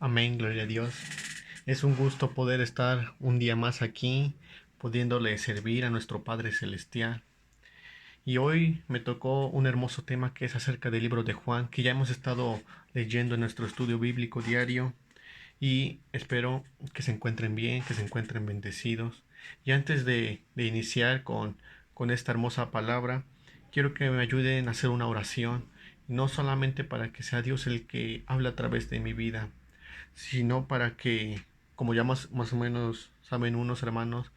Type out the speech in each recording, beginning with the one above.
Amén, gloria a Dios. Es un gusto poder estar un día más aquí, pudiéndole servir a nuestro Padre Celestial. Y hoy me tocó un hermoso tema que es acerca del libro de Juan, que ya hemos estado leyendo en nuestro estudio bíblico diario. Y espero que se encuentren bien, que se encuentren bendecidos. Y antes de iniciar con esta hermosa palabra, quiero que me ayuden a hacer una oración, no solamente para que sea Dios el que habla a través de mi vida, sino para que, como ya más o menos saben unos hermanos,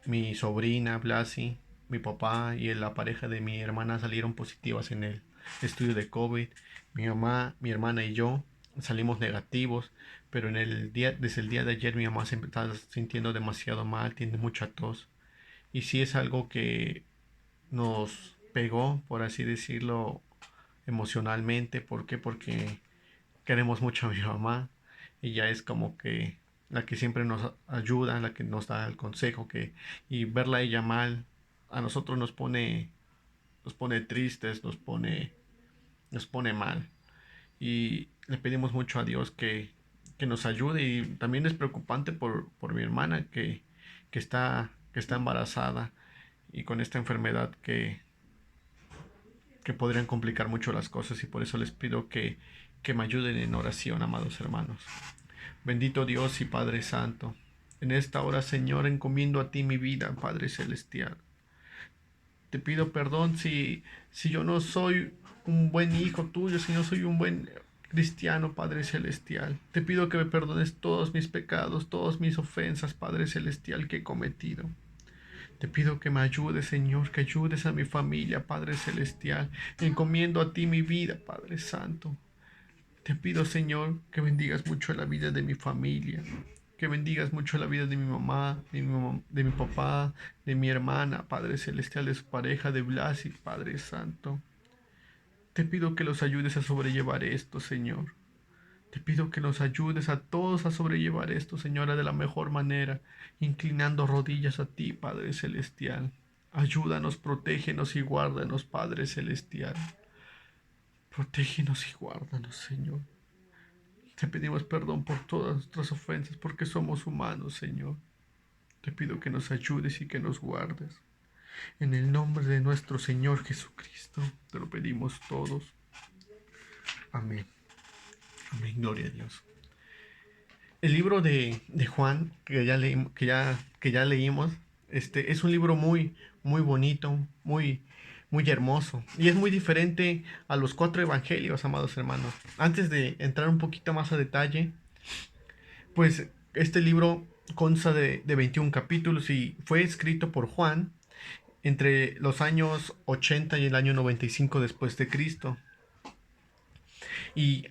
mi sobrina Blasi, mi papá y la pareja de mi hermana salieron positivas en el estudio de COVID. Mi mamá, mi hermana y yo salimos negativos, pero desde el día de ayer mi mamá se está sintiendo demasiado mal, tiene mucha tos. Y sí es algo que nos pegó, por así decirlo, emocionalmente. ¿Por qué? Porque queremos mucho a mi mamá. Ella es como que la que siempre nos ayuda, la que nos da el consejo, y verla a ella mal a nosotros nos pone tristes, nos pone mal. Y le pedimos mucho a Dios que nos ayude. Y también es preocupante por mi hermana que está embarazada y con esta enfermedad que podrían complicar mucho las cosas, y por eso les pido que me ayuden en oración, amados hermanos. Bendito Dios y Padre Santo, en esta hora, Señor, encomiendo a ti mi vida, Padre Celestial. Te pido perdón si yo no soy un buen hijo tuyo, si no soy un buen cristiano, Padre Celestial. Te pido que me perdones todos mis pecados, todas mis ofensas, Padre Celestial, que he cometido. Te pido que me ayudes, Señor, que ayudes a mi familia, Padre Celestial. Encomiendo a ti mi vida, Padre Santo. Te pido, Señor, que bendigas mucho la vida de mi familia, que bendigas mucho la vida de mi mamá, de mi papá, de mi hermana, Padre Celestial, de su pareja, de Blas y Padre Santo. Te pido que los ayudes a sobrellevar esto, Señor. Te pido que nos ayudes a todos a sobrellevar esto, Señora, de la mejor manera, inclinando rodillas a ti, Padre Celestial. Ayúdanos, protégenos y guárdanos, Padre Celestial. Protégenos y guárdanos, Señor. Te pedimos perdón por todas nuestras ofensas, porque somos humanos, Señor. Te pido que nos ayudes y que nos guardes. En el nombre de nuestro Señor Jesucristo, te lo pedimos todos. Amén. Amén, gloria a Dios. El libro de Juan, que ya leímos, es un libro muy bonito, muy hermoso. Y es muy diferente a los 4 evangelios, amados hermanos. Antes de entrar un poquito más a detalle, pues este libro consta de 21 capítulos y fue escrito por Juan entre los años 80 y el año 95 después de Cristo. Y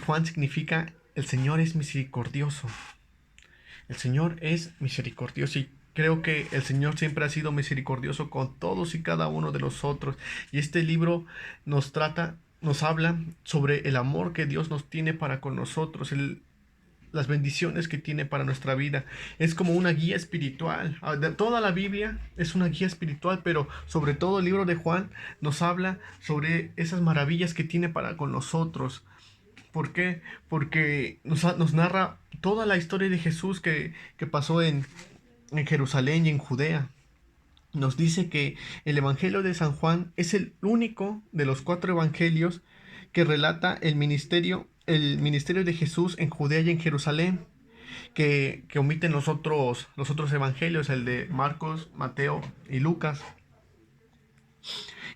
Juan significa el Señor es misericordioso. El Señor es misericordioso, y creo que el Señor siempre ha sido misericordioso con todos y cada uno de nosotros. Y este libro nos habla sobre el amor que Dios nos tiene para con nosotros, las bendiciones que tiene para nuestra vida. Es como una guía espiritual. Toda la Biblia es una guía espiritual, pero sobre todo el libro de Juan nos habla sobre esas maravillas que tiene para con nosotros. ¿Por qué? Porque nos narra toda la historia de Jesús que pasó en Jerusalén y en Judea. Nos dice que el Evangelio de San Juan es el único de los 4 evangelios que relata el ministerio de Jesús en Judea y en Jerusalén, que omiten los otros evangelios, el de Marcos, Mateo y Lucas,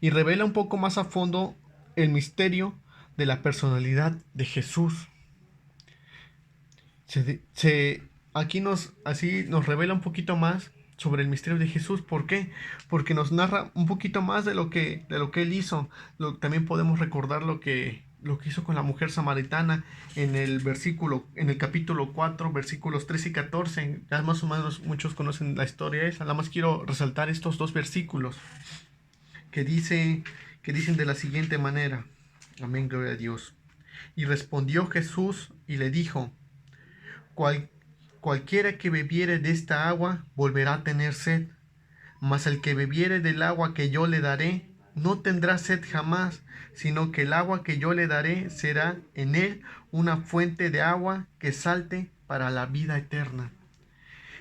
y revela un poco más a fondo el misterio de la personalidad de Jesús. Aquí así nos revela un poquito más sobre el misterio de Jesús. ¿Por qué? Porque nos narra un poquito más de lo que él hizo. También podemos recordar lo que hizo con la mujer samaritana en el capítulo 4, versículos 13 y 14. Ya más o menos muchos conocen la historia esa. Nada más quiero resaltar estos 2 versículos que dicen de la siguiente manera. Amén, gloria a Dios. Y respondió Jesús y le dijo: Cual, cualquiera que bebiere de esta agua volverá a tener sed, mas el que bebiere del agua que yo le daré no tendrá sed jamás, sino que el agua que yo le daré será en él una fuente de agua que salte para la vida eterna.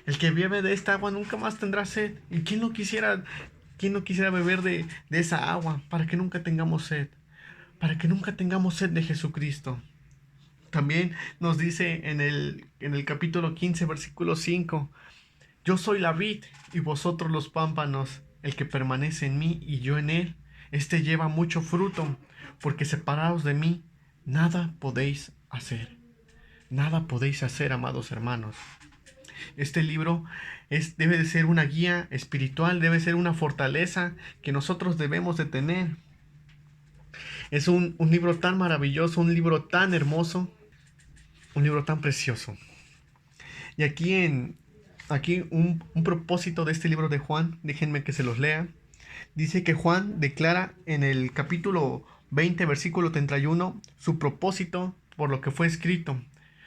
El que bebe de esta agua nunca más tendrá sed. ¿Y quién no quisiera beber de esa agua para que nunca tengamos sed? Para que nunca tengamos sed de Jesucristo. También nos dice en el capítulo 15, versículo 5, yo soy la vid y vosotros los pámpanos. El que permanece en mí y yo en él, éste lleva mucho fruto, porque separados de mí, nada podéis hacer. Nada podéis hacer, amados hermanos. Este libro debe de ser una guía espiritual, debe ser una fortaleza que nosotros debemos de tener. Es un libro tan maravilloso, un libro tan hermoso, un libro tan precioso. Y aquí un propósito de este libro de Juan, déjenme que se los lea. Dice que Juan declara en el capítulo 20, versículo 31, su propósito por lo que fue escrito.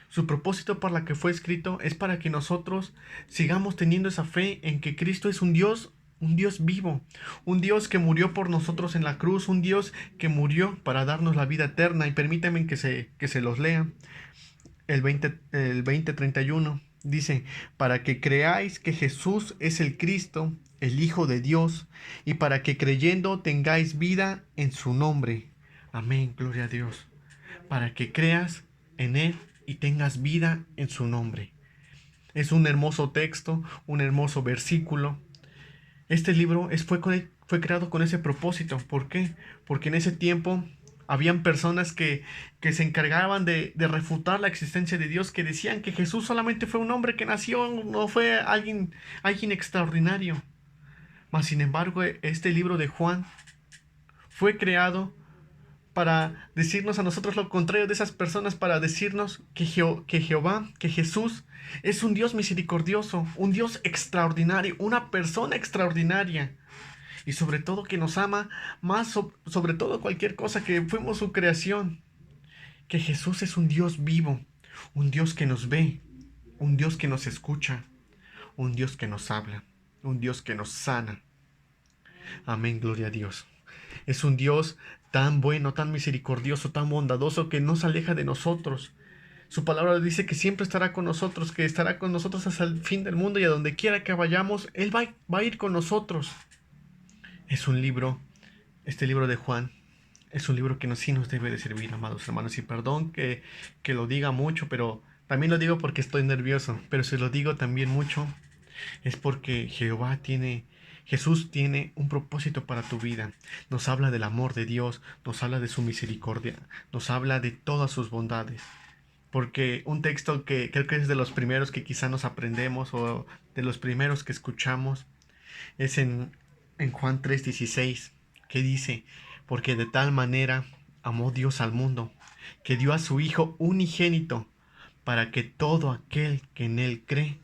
Su propósito por la que fue escrito es para que nosotros sigamos teniendo esa fe en que Cristo es un Dios vivo, un Dios que murió por nosotros en la cruz, un Dios que murió para darnos la vida eterna. Y permítanme que se los lea. El 20:31 dice, para que creáis que Jesús es el Cristo, el Hijo de Dios, y para que creyendo tengáis vida en su nombre. Amén, gloria a Dios. Para que creas en Él y tengas vida en su nombre. Es un hermoso texto, un hermoso versículo. Este libro fue creado con ese propósito. ¿Por qué? Porque en ese tiempo habían personas que se encargaban de refutar la existencia de Dios, que decían que Jesús solamente fue un hombre que nació, no fue alguien extraordinario. Mas sin embargo, este libro de Juan fue creado para decirnos a nosotros lo contrario de esas personas, para decirnos que Jehová, que Jesús es un Dios misericordioso, un Dios extraordinario, una persona extraordinaria. Y sobre todo que nos ama más sobre todo cualquier cosa, que fuimos su creación. Que Jesús es un Dios vivo, un Dios que nos ve, un Dios que nos escucha, un Dios que nos habla, un Dios que nos sana. Amén, gloria a Dios. Es un Dios tan bueno, tan misericordioso, tan bondadoso, que no se aleja de nosotros. Su palabra dice que siempre estará con nosotros, que estará con nosotros hasta el fin del mundo, y a donde quiera que vayamos, Él va a ir con nosotros. Es un libro, este libro de Juan, es un libro que sí nos debe de servir, amados hermanos. Y perdón que lo diga mucho, pero también lo digo porque estoy nervioso. Pero si lo digo también mucho, es porque Jesús tiene un propósito para tu vida. Nos habla del amor de Dios, nos habla de su misericordia, nos habla de todas sus bondades. Porque un texto que creo que es de los primeros que quizá nos aprendemos, o de los primeros que escuchamos, es en Juan 3:16, que dice, porque de tal manera amó Dios al mundo, que dio a su Hijo unigénito, para que todo aquel que en Él cree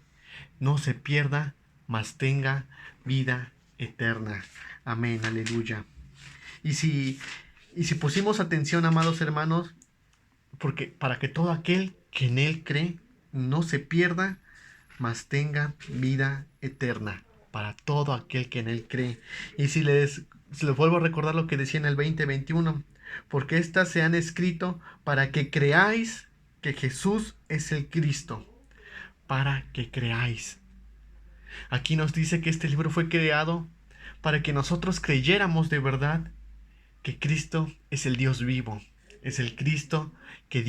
no se pierda, mas tenga vida eterna. Amén, aleluya. Y si pusimos atención, amados hermanos, porque para que todo aquel que en Él cree no se pierda, mas tenga vida eterna. Para todo aquel que en Él cree. Y si les vuelvo a recordar lo que decía en el 20:21, porque estas se han escrito para que creáis que Jesús es el Cristo. Para que creáis. Aquí nos dice que este libro fue creado para que nosotros creyéramos de verdad que Cristo es el Dios vivo. Es el Cristo que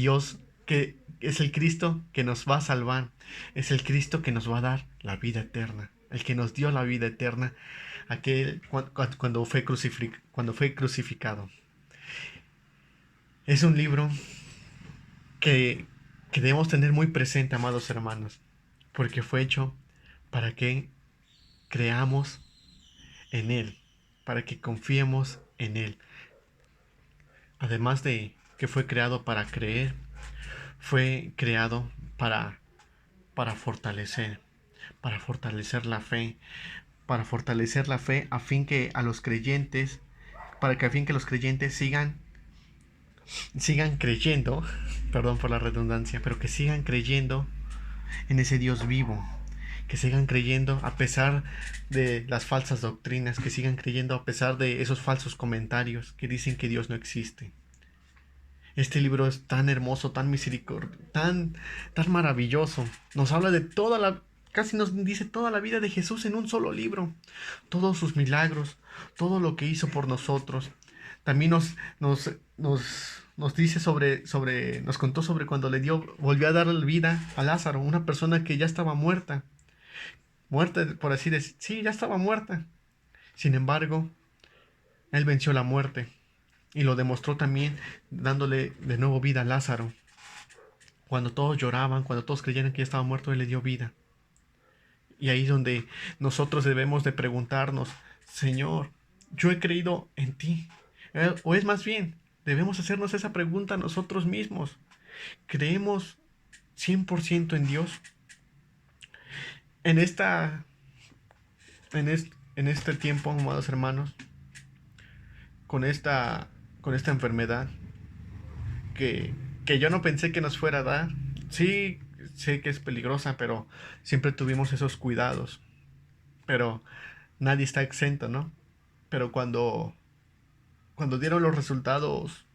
es el Cristo que nos va a salvar. Es el Cristo que nos va a dar la vida eterna. El que nos dio la vida eterna cuando fue crucificado. Es un libro que debemos tener muy presente, amados hermanos, porque fue hecho para que creamos en Él, para que confiemos en Él. Además de que fue creado para creer, fue creado para fortalecer la fe, a fin que los creyentes sigan creyendo, perdón por la redundancia, pero que sigan creyendo en ese Dios vivo, que sigan creyendo a pesar de las falsas doctrinas, que sigan creyendo a pesar de esos falsos comentarios que dicen que Dios no existe. Este libro es tan hermoso, tan misericordioso, tan maravilloso. Nos habla de casi nos dice toda la vida de Jesús en un solo libro. Todos sus milagros, todo lo que hizo por nosotros. También nos dice nos contó sobre cuando volvió a darle vida a Lázaro, una persona que ya estaba muerta. Muerta, por así decir, sí, ya estaba muerta. Sin embargo, él venció la muerte y lo demostró también dándole de nuevo vida a Lázaro. Cuando todos lloraban, cuando todos creyeron que ya estaba muerto, él le dio vida. Y ahí es donde nosotros debemos de preguntarnos, Señor, yo he creído en ti. O es más bien, debemos hacernos esa pregunta a nosotros mismos. ¿Creemos 100% en Dios? En esta, en este tiempo, amados hermanos, con esta, con esta enfermedad que, que yo no pensé que nos fuera a dar. Sí, sé que es peligrosa, pero siempre tuvimos esos cuidados. Pero nadie está exento, ¿no? Pero cuando dieron los resultados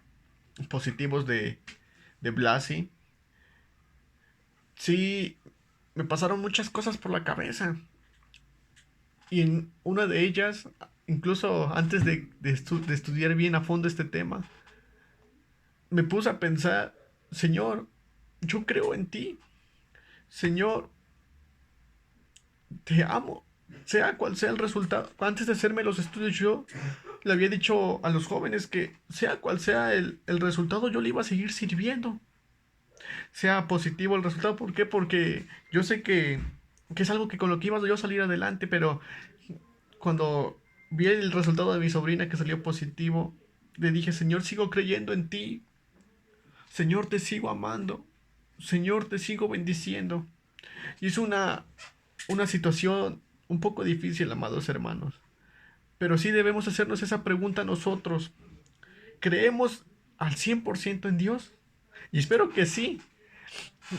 positivos de Blasi, sí, me pasaron muchas cosas por la cabeza. Y en una de ellas, incluso antes de estudiar bien a fondo este tema, me puse a pensar, Señor, yo creo en ti. Señor, te amo. Sea cual sea el resultado. Antes de hacerme los estudios, yo le había dicho a los jóvenes que sea cual sea el resultado, yo le iba a seguir sirviendo. Sea positivo el resultado. ¿Por qué? Porque yo sé que es algo que con lo que iba yo a salir adelante, pero cuando vi el resultado de mi sobrina que salió positivo, le dije, Señor, sigo creyendo en ti. Señor, te sigo amando. Señor, te sigo bendiciendo. Y es una situación un poco difícil, amados hermanos. Pero sí debemos hacernos esa pregunta nosotros. ¿Creemos al 100% en Dios? Y espero que sí.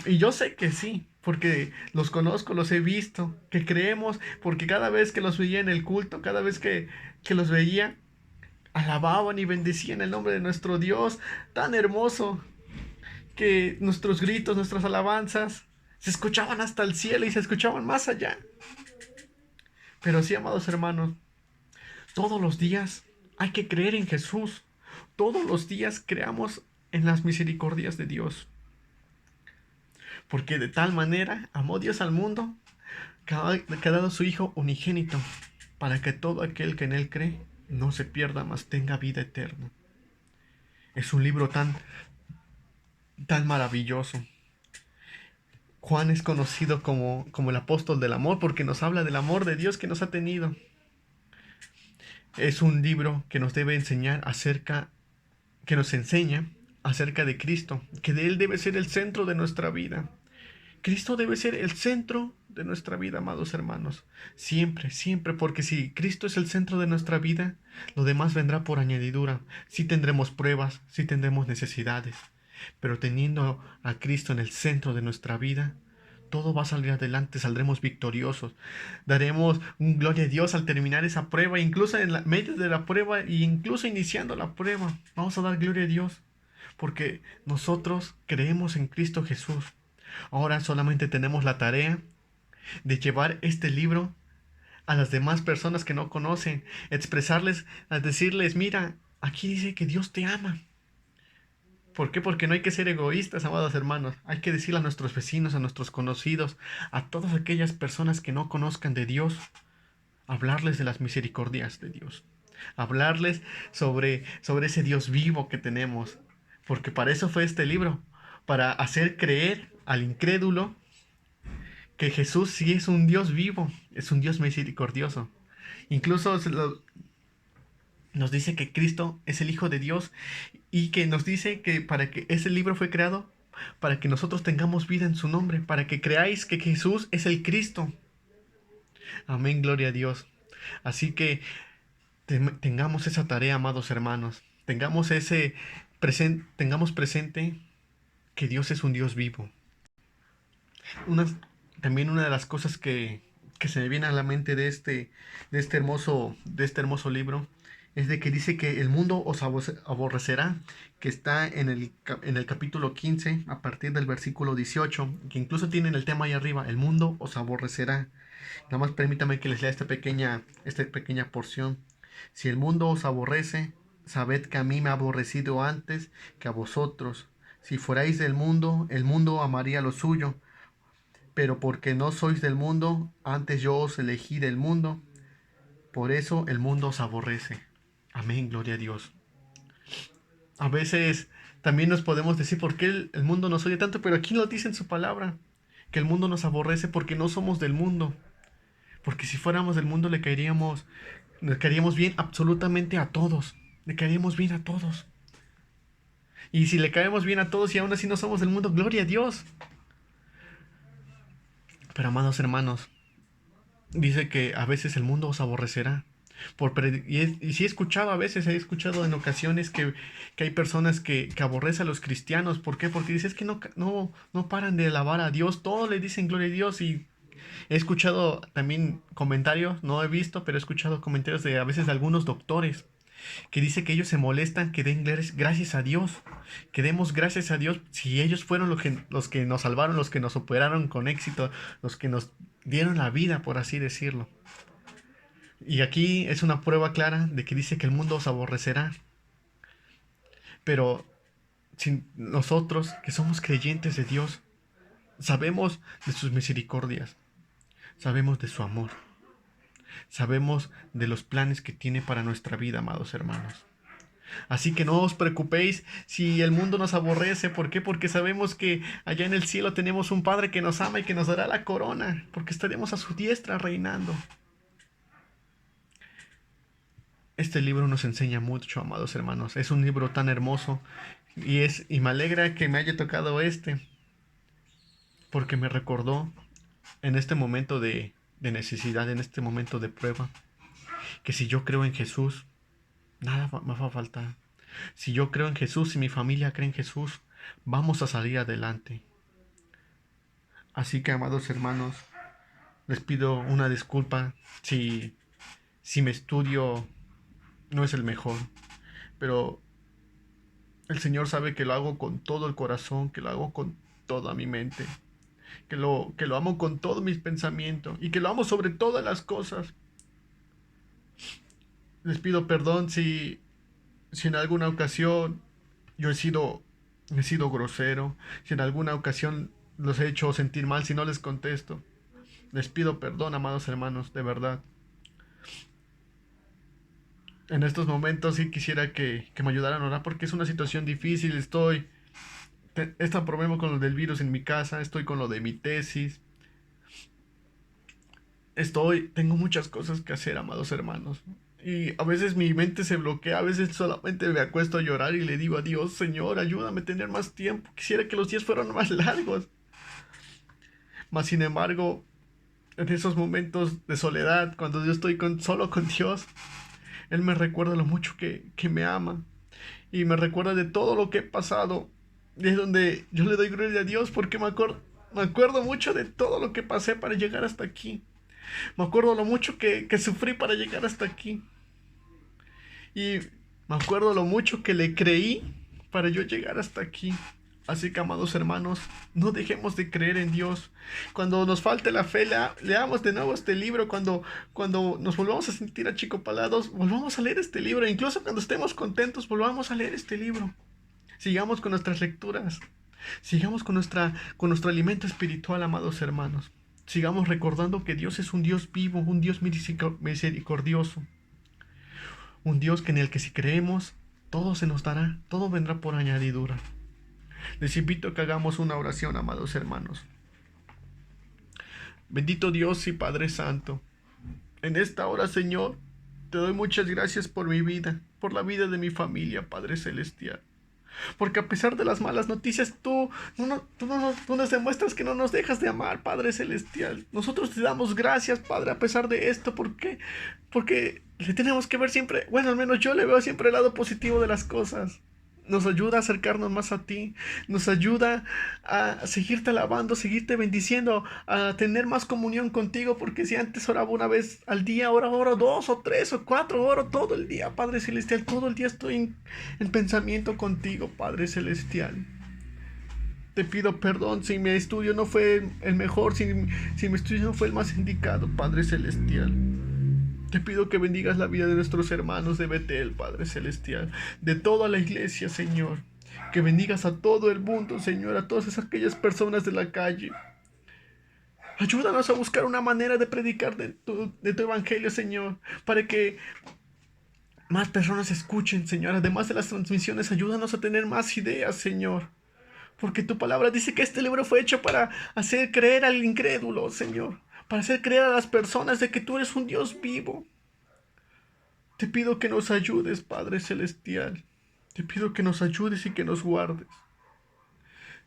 Y yo sé que sí, porque los conozco, los he visto, que creemos, porque cada vez que los veía en el culto, cada vez que los veía, alababan y bendecían el nombre de nuestro Dios, tan hermoso, que nuestros gritos, nuestras alabanzas, se escuchaban hasta el cielo y se escuchaban más allá. Pero sí, amados hermanos, todos los días hay que creer en Jesús. Todos los días creamos en las misericordias de Dios. Porque de tal manera amó Dios al mundo que ha dado su Hijo unigénito, para que todo aquel que en Él cree no se pierda, mas tenga vida eterna. Es un libro tan maravilloso. Juan es conocido como el apóstol del amor porque nos habla del amor de Dios que nos ha tenido. Es un libro que nos debe enseñar que nos enseña acerca de Cristo, que de Él debe ser el centro de nuestra vida. Cristo debe ser el centro de nuestra vida, amados hermanos. Siempre, siempre, porque si Cristo es el centro de nuestra vida, lo demás vendrá por añadidura. Sí tendremos pruebas, sí tendremos necesidades, pero teniendo a Cristo en el centro de nuestra vida, todo va a salir adelante, saldremos victoriosos. Daremos un gloria a Dios al terminar esa prueba, incluso en medio de la prueba e incluso iniciando la prueba. Vamos a dar gloria a Dios, porque nosotros creemos en Cristo Jesús. Ahora solamente tenemos la tarea de llevar este libro a las demás personas que no conocen, expresarles, a decirles, mira, aquí dice que Dios te ama. ¿Por qué? Porque no hay que ser egoístas, amados hermanos. Hay que decirle a nuestros vecinos, a nuestros conocidos, a todas aquellas personas que no conozcan de Dios, hablarles de las misericordias de Dios. Hablarles sobre ese Dios vivo que tenemos. Porque para eso fue este libro, para hacer creer al incrédulo que Jesús sí es un Dios vivo, es un Dios misericordioso. Incluso nos dice que Cristo es el Hijo de Dios y que nos dice que para que ese libro fue creado, para que nosotros tengamos vida en su nombre, para que creáis que Jesús es el Cristo. Amén, gloria a Dios. Así que tengamos esa tarea, amados hermanos. Tengamos presente que Dios es un Dios vivo. Una, También una de las cosas que se me viene a la mente de este hermoso libro es de que dice que el mundo os aborrecerá, que está en el capítulo 15, a partir del versículo 18, que incluso tienen el tema ahí arriba, el mundo os aborrecerá. Nada más permítame que les lea esta pequeña porción. Si el mundo os aborrece, sabed que a mí me ha aborrecido antes que a vosotros. Si fuerais del mundo, el mundo amaría lo suyo. Pero porque no sois del mundo, antes yo os elegí del mundo. Por eso el mundo os aborrece. Amén, gloria a Dios. A veces también nos podemos decir por qué el mundo nos odia tanto, pero aquí lo dice en su palabra, que el mundo nos aborrece porque no somos del mundo. Porque si fuéramos del mundo le caeríamos bien absolutamente a todos. Le caeríamos bien a todos. Y si le caemos bien a todos y aún así no somos del mundo, gloria a Dios. Pero amados hermanos, dice que a veces el mundo os aborrecerá. Y sí he escuchado a veces, he escuchado en ocasiones que hay personas que aborrecen a los cristianos. ¿Por qué? Porque dices que no paran de alabar a Dios. Todos le dicen gloria a Dios. Y he escuchado también comentarios, no he visto, pero he escuchado comentarios de a veces de algunos doctores que dice que ellos se molestan que den gracias a Dios, que demos gracias a Dios si ellos fueron los que nos salvaron, los que nos operaron con éxito, los que nos dieron la vida, por así decirlo. Y aquí es una prueba clara de que dice que el mundo os aborrecerá. Pero si nosotros, que somos creyentes de Dios, sabemos de sus misericordias, sabemos de su amor, sabemos de los planes que tiene para nuestra vida, amados hermanos. Así que no os preocupéis si el mundo nos aborrece. ¿Por qué? Porque sabemos que allá en el cielo tenemos un Padre que nos ama y que nos dará la corona, porque estaremos a su diestra reinando. Este libro nos enseña mucho, amados hermanos. Es un libro tan hermoso y me alegra que me haya tocado porque me recordó en este momento de necesidad, en este momento de prueba, que si yo creo en Jesús, nada me va a faltar. Si yo creo en Jesús y mi familia cree en Jesús, vamos a salir adelante. Así que, amados hermanos, les pido una disculpa si mi estudio no es el mejor, pero el Señor sabe que lo hago con todo el corazón, que lo hago con toda mi mente, que lo amo con todos mis pensamientos y que lo amo sobre todas las cosas. Les pido perdón si en alguna ocasión yo he sido grosero, si en alguna ocasión los he hecho sentir mal, si no les contesto. Les pido perdón, amados hermanos, de verdad. En estos momentos sí quisiera que me ayudaran a orar porque es una situación difícil. Este problema con lo del virus en mi casa, estoy con lo de mi tesis. Tengo muchas cosas que hacer, amados hermanos. Y a veces mi mente se bloquea, a veces solamente me acuesto a llorar y le digo a Dios, Señor, ayúdame a tener más tiempo. Quisiera que los días fueran más largos. Mas sin embargo, en esos momentos de soledad, cuando yo estoy solo con Dios, Él me recuerda lo mucho que me ama. Y me recuerda de todo lo que he pasado. Y es donde yo le doy gloria a Dios porque me acuerdo mucho de todo lo que pasé para llegar hasta aquí. Me acuerdo lo mucho que sufrí para llegar hasta aquí. Y me acuerdo lo mucho que le creí para yo llegar hasta aquí. Así que, amados hermanos, no dejemos de creer en Dios. Cuando nos falte la fe, leamos de nuevo este libro. Cuando nos volvamos a sentir achicopalados, volvamos a leer este libro. Incluso cuando estemos contentos, volvamos a leer este libro. Sigamos con nuestras lecturas. Sigamos con nuestro alimento espiritual, amados hermanos. Sigamos recordando que Dios es un Dios vivo, un Dios misericordioso. Un Dios en el que si creemos, todo se nos dará, todo vendrá por añadidura. Les invito a que hagamos una oración, amados hermanos. Bendito Dios y Padre Santo, en esta hora, Señor, te doy muchas gracias por mi vida, por la vida de mi familia, Padre Celestial. Porque a pesar de las malas noticias, tú nos demuestras que no nos dejas de amar, Padre Celestial. Nosotros te damos gracias, Padre, a pesar de esto. ¿Por qué? Porque le tenemos que ver siempre, bueno, al menos yo le veo siempre el lado positivo de las cosas. Nos ayuda a acercarnos más a ti. Nos ayuda a seguirte alabando, seguirte bendiciendo, a tener más comunión contigo. Porque si antes oraba una vez al día, ahora oro dos o tres o cuatro, oro todo el día, Padre Celestial. Todo el día estoy en pensamiento contigo, Padre Celestial. Te pido perdón si mi estudio no fue el mejor, si mi estudio no fue el más indicado, Padre Celestial. Te pido que bendigas la vida de nuestros hermanos de Betel, Padre Celestial, de toda la iglesia, Señor. Que bendigas a todo el mundo, Señor, a todas aquellas personas de la calle. Ayúdanos a buscar una manera de predicar de tu evangelio, Señor, para que más personas escuchen, Señor. Además de las transmisiones, ayúdanos a tener más ideas, Señor. Porque tu palabra dice que este libro fue hecho para hacer creer al incrédulo, Señor. Para hacer creer a las personas de que tú eres un Dios vivo. Te pido que nos ayudes, Padre Celestial. Te pido que nos ayudes y que nos guardes.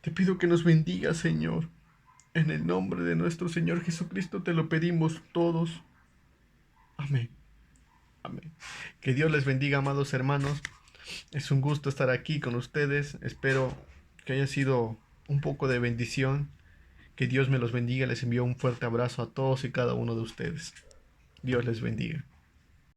Te pido que nos bendigas, Señor. En el nombre de nuestro Señor Jesucristo te lo pedimos todos. Amén. Amén. Que Dios les bendiga, amados hermanos. Es un gusto estar aquí con ustedes. Espero que haya sido un poco de bendición. Que Dios me los bendiga. Les envío un fuerte abrazo a todos y cada uno de ustedes. Dios les bendiga.